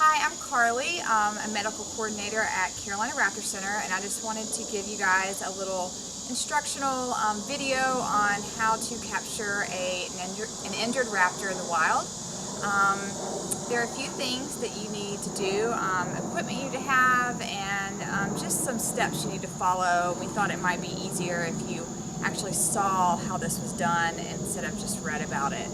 Hi, I'm Carly, a medical coordinator at Carolina Raptor Center, and I just wanted to give you guys a little instructional video on how to capture an injured raptor in the wild. There are a few things that you need to do, equipment you need to have, and just some steps you need to follow. We thought it might be easier if you actually saw how this was done instead of just read about it.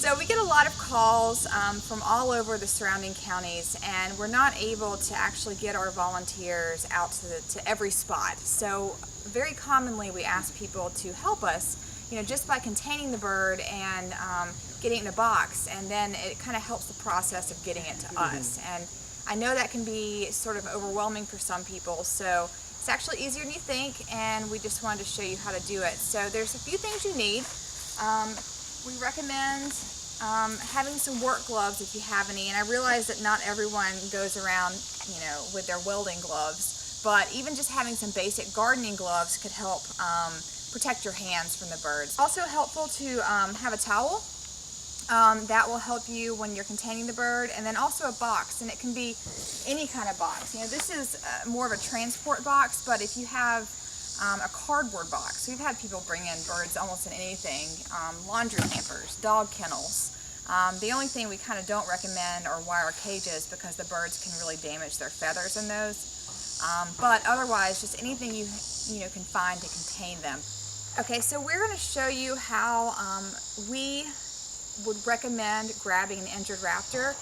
So we get a lot of calls from all over the surrounding counties, and we're not able to actually get our volunteers out to every spot. So very commonly we ask people to help us, just by containing the bird and getting it in a box, and then it kind of helps the process of getting it to us. And I know that can be sort of overwhelming for some people, so it's actually easier than you think, and we just wanted to show you how to do it. So there's a few things you need. We recommend having some work gloves if you have any, and I realize that not everyone goes around, with their welding gloves, but even just having some basic gardening gloves could help protect your hands from the birds. Also helpful to have a towel. That will help you when you're containing the bird, and then also a box, and it can be any kind of box. This is more of a transport box, but if you have a cardboard box. We've had people bring in birds almost in anything, laundry hampers, dog kennels. The only thing we kind of don't recommend are wire cages because the birds can really damage their feathers in those. But otherwise, just anything you can find to contain them. Okay, so we're going to show you how we would recommend grabbing an injured raptor.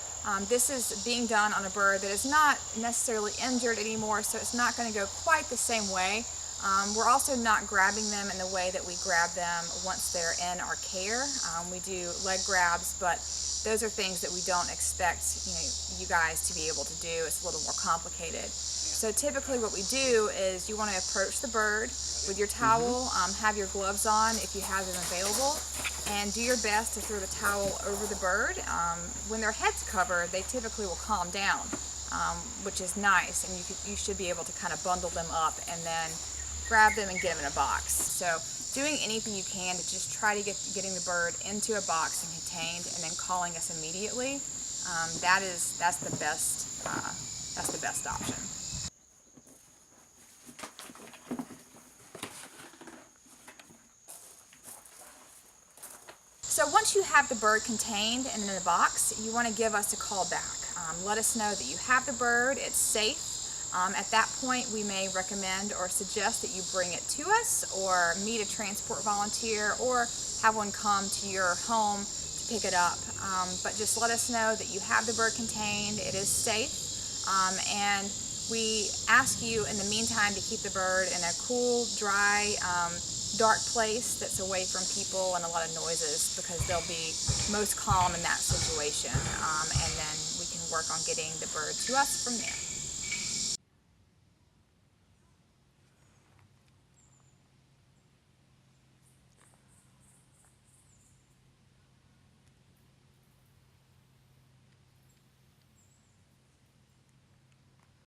This is being done on a bird that is not necessarily injured anymore, so it's not going to go quite the same way. We're also not grabbing them in the way that we grab them once they're in our care. We do leg grabs, but those are things that we don't expect you guys to be able to do. It's a little more complicated. So typically what we do is you want to approach the bird with your towel, have your gloves on if you have them available, and do your best to throw the towel over the bird. When their head's covered, they typically will calm down, which is nice, and you should be able to kind of bundle them up and then grab them and get them in a box. So doing anything you can to just try to getting the bird into a box and contained, and then calling us immediately. That's the best option. So once you have the bird contained and in a box, you want to give us a call back. Let us know that you have the bird, it's safe. At that point, we may recommend or suggest that you bring it to us, or meet a transport volunteer, or have one come to your home to pick it up. But just let us know that you have the bird contained, it is safe, and we ask you in the meantime to keep the bird in a cool, dry, dark place that's away from people and a lot of noises, because they'll be most calm in that situation, and then we can work on getting the bird to us from there.